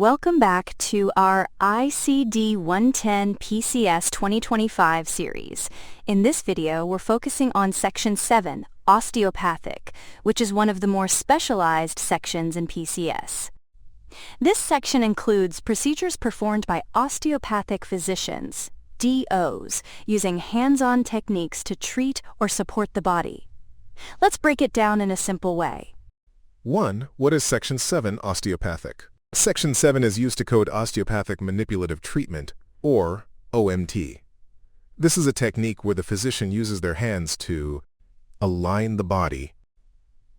Welcome back to our ICD 110 PCS 2025 series. In this video, we're focusing on Section 7, Osteopathic, which is one of the more specialized sections in PCS. This section includes procedures performed by osteopathic physicians, DOs, using hands-on techniques to treat or support the body. Let's break it down in a simple way. 1. What is Section 7 Osteopathic? Section 7 is used to code osteopathic manipulative treatment, or OMT. This is a technique where the physician uses their hands to align the body,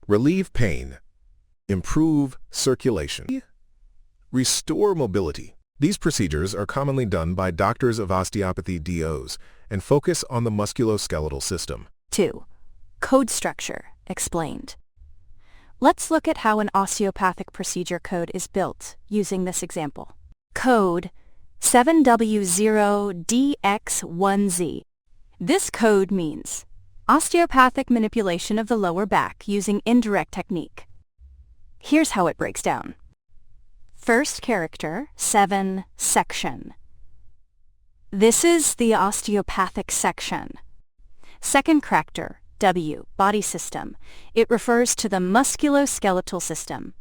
relieve pain, improve circulation, restore mobility. These procedures are commonly done by doctors of osteopathy DOs and focus on the musculoskeletal system. 2. Code structure explained. Let's look at how an osteopathic procedure code is built using this example. Code 7W0DX1Z. This code means osteopathic manipulation of the lower back using indirect technique. Here's how it breaks down. First character, 7, section. This is the osteopathic section. Second character, W, body system. It refers to the musculoskeletal system.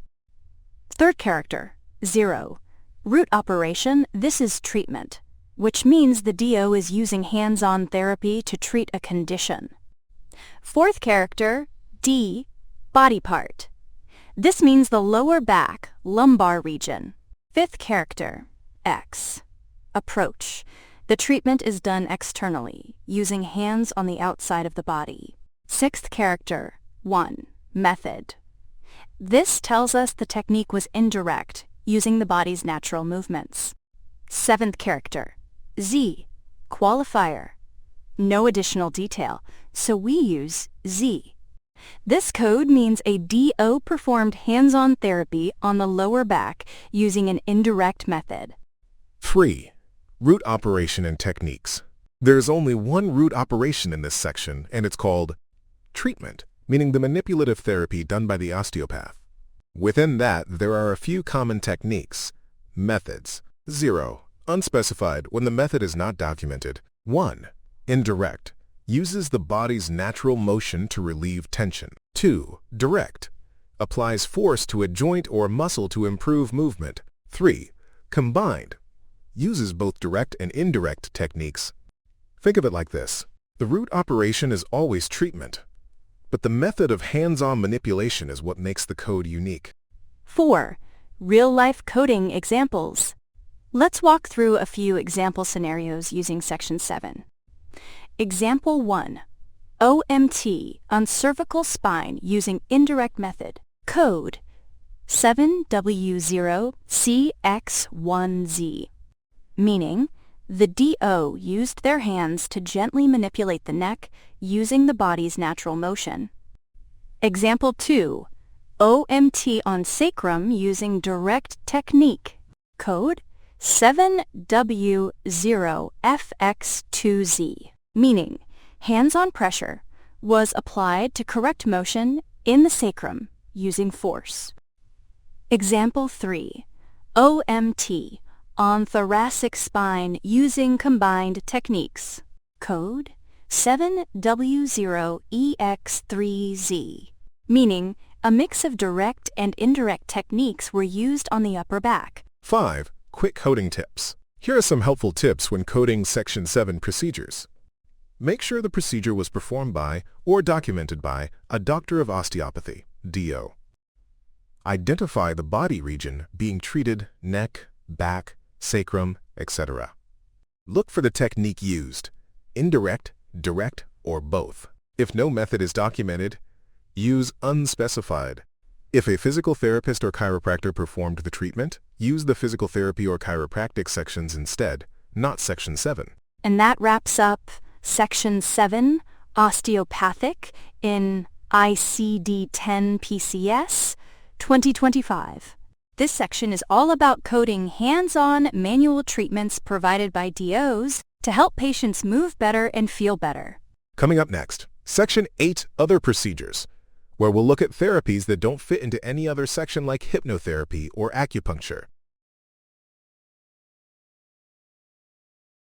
Third character, 0, root operation. This is treatment, which means the DO is using hands-on therapy to treat a condition. Fourth character, D, body part. This means the lower back, lumbar region. Fifth character, X, approach. The treatment is done externally, using hands on the outside of the body. Sixth character, 1, method. This tells us the technique was indirect, using the body's natural movements. Seventh character, Z, qualifier. No additional detail, so we use Z. This code means a DO performed hands-on therapy on the lower back using an indirect method. 3. Root operation and techniques. There's only one root operation in this section, and it's called treatment, meaning the manipulative therapy done by the osteopath. Within that, there are a few common techniques. Methods. 0. Unspecified when the method is not documented. 1. Indirect. Uses the body's natural motion to relieve tension. 2. Direct. Applies force to a joint or muscle to improve movement. 3. Combined. Uses both direct and indirect techniques. Think of it like this. The root operation is always treatment, but the method of hands-on manipulation is what makes the code unique. 4. Real-life coding examples. Let's walk through a few example scenarios using Section 7. Example 1. OMT on cervical spine using indirect method. Code 7W0CX1Z. Meaning, the DO used their hands to gently manipulate the neck using the body's natural motion. Example 2. OMT on sacrum using direct technique. Code 7W0FX2Z. Meaning, hands-on pressure was applied to correct motion in the sacrum using force. Example 3. OMT on thoracic spine using combined techniques. Code 7W0EX3Z. Meaning, a mix of direct and indirect techniques were used on the upper back. 5. Quick coding tips. Here are some helpful tips when coding Section 7 procedures. Make sure the procedure was performed by or documented by a doctor of osteopathy, DO. Identify the body region being treated, neck, back, sacrum, etc. Look for the technique used, indirect, direct, or both. If no method is documented, use unspecified. If a physical therapist or chiropractor performed the treatment, use the physical therapy or chiropractic sections instead, not Section 7. And that wraps up Section 7, Osteopathic, in ICD 10 PCS 2025. This section is all about coding hands-on manual treatments provided by DOs to help patients move better and feel better. Coming up next, Section 8, Other Procedures, where we'll look at therapies that don't fit into any other section like hypnotherapy or acupuncture.